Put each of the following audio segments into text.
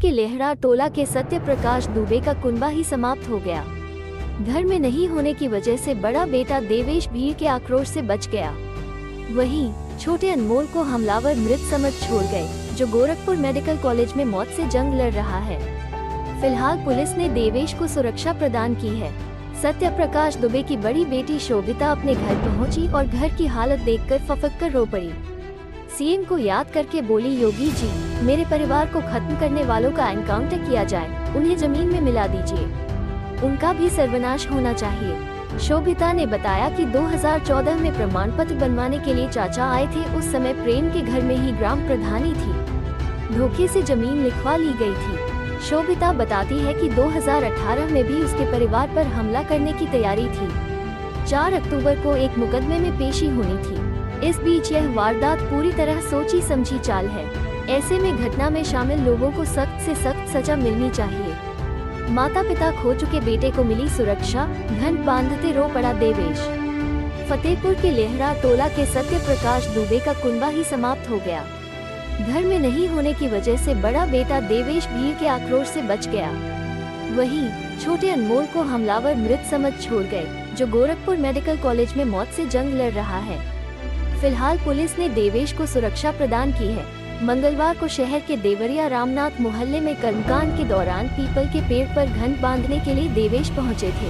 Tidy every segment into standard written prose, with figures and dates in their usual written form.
के लेहड़ा टोला के सत्य प्रकाश दुबे का कुनबा ही समाप्त हो गया। घर में नहीं होने की वजह से बड़ा बेटा देवेश भीड़ के आक्रोश से बच गया। वहीं छोटे अनमोल को हमलावर मृत समझ छोड़ गए, जो गोरखपुर मेडिकल कॉलेज में मौत से जंग लड़ रहा है। फिलहाल पुलिस ने देवेश को सुरक्षा प्रदान की है। सत्य प्रकाश दुबे की बड़ी बेटी शोभिता अपने घर पहुंची और घर की हालत देखकर फफक कर रो पड़ी। सीएम को याद करके बोली, योगी जी, मेरे परिवार को खत्म करने वालों का एनकाउंटर किया जाए, उन्हें जमीन में मिला दीजिए, उनका भी सर्वनाश होना चाहिए। शोभिता ने बताया कि 2014 में प्रमाण पत्र बनवाने के लिए चाचा आए थे। उस समय प्रेम के घर में ही ग्राम प्रधानी थी, धोखे से जमीन लिखवा ली गई थी। शोभिता बताती है कि 2018 में भी उसके परिवार पर हमला करने की तैयारी थी। 4 अक्टूबर को एक मुकदमे में पेशी होनी थी। इस बीच यह वारदात पूरी तरह सोची समझी चाल है। ऐसे में घटना में शामिल लोगों को सख्त से सख्त सजा मिलनी चाहिए। माता पिता खो चुके बेटे को मिली सुरक्षा, घंट बांधते रो पड़ा देवेश। फतेहपुर के लेहड़ा टोला के सत्य प्रकाश दुबे का कुनबा ही समाप्त हो गया। घर में नहीं होने की वजह से बड़ा बेटा देवेश भीड़ के आक्रोश से बच गया। वहीं छोटे अनमोल को हमलावर मृत समझ छोड़ गए, जो गोरखपुर मेडिकल कॉलेज में मौत से जंग लड़ रहा है। फिलहाल पुलिस ने देवेश को सुरक्षा प्रदान की है। मंगलवार को शहर के देवरिया रामनाथ मोहल्ले में कर्मकांड के दौरान पीपल के पेड़ पर घंट बांधने के लिए देवेश पहुंचे थे।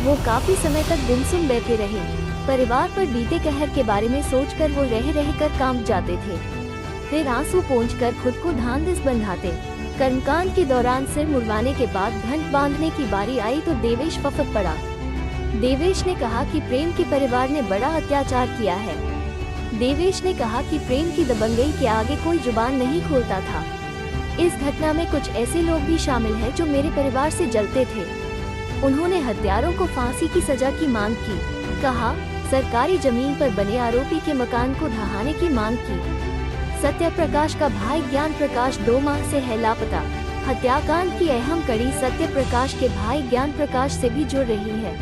वो काफी समय तक गुमसुम बैठे रहे। परिवार पर बीते कहर के बारे में सोचकर वो रह कर कांप जाते थे, फिर आंसू पोंछकर खुद को धांधस बंधाते। कर्मकांड के दौरान सिर मुड़वाने के बाद घंट बांधने की बारी आई तो देवेश फफक पड़ा। देवेश ने कहा कि प्रेम के परिवार ने बड़ा अत्याचार किया है। देवेश ने कहा कि प्रेम की दबंगई के आगे कोई जुबान नहीं खोलता था। इस घटना में कुछ ऐसे लोग भी शामिल हैं जो मेरे परिवार से जलते थे। उन्होंने हत्यारों को फांसी की सजा की मांग की। कहा, सरकारी जमीन पर बने आरोपी के मकान को ढहाने की मांग की। सत्य प्रकाश का भाई ज्ञान प्रकाश 2 माह से है लापता। हत्याकांड की अहम कड़ी सत्य प्रकाश के भाई ज्ञान प्रकाश से भी जुड़ रही है।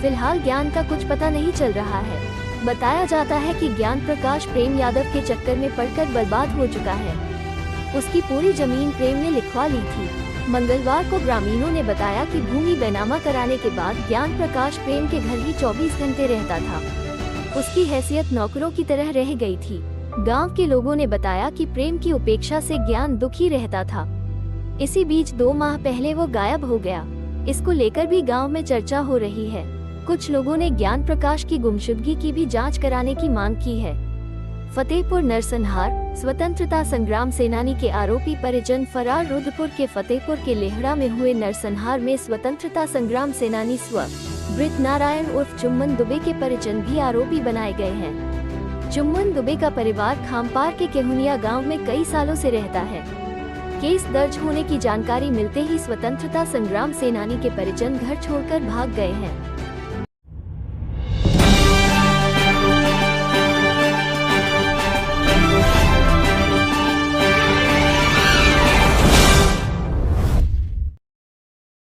फिलहाल ज्ञान का कुछ पता नहीं चल रहा है। बताया जाता है कि ज्ञान प्रकाश प्रेम यादव के चक्कर में पड़कर बर्बाद हो चुका है। उसकी पूरी जमीन प्रेम ने लिखवा ली थी। मंगलवार को ग्रामीणों ने बताया कि भूमि बैनामा कराने के बाद ज्ञान प्रकाश प्रेम के घर ही 24 घंटे रहता था। उसकी हैसियत नौकरों की तरह रह गई थी। गांव के लोगों ने बताया कि प्रेम की उपेक्षा से ज्ञान दुखी रहता था। इसी बीच 2 माह पहले वो गायब हो गया। इसको लेकर भी गाँव में चर्चा हो रही है। कुछ लोगों ने ज्ञान प्रकाश की गुमशुदगी की भी जांच कराने की मांग की है। फतेहपुर नरसंहार स्वतंत्रता संग्राम सेनानी के आरोपी परिजन फरार। रुद्रपुर के फतेहपुर के लेहड़ा में हुए नरसंहार में स्वतंत्रता संग्राम सेनानी स्व बृत नारायण उर्फ चुम्मन दुबे के परिजन भी आरोपी बनाए गए हैं। चुम्मन दुबे का परिवार खामपार के केहुनिया गाँव में कई सालों से रहता है। केस दर्ज होने की जानकारी मिलते ही स्वतंत्रता संग्राम सेनानी के परिजन घर छोड़कर भाग गए हैं।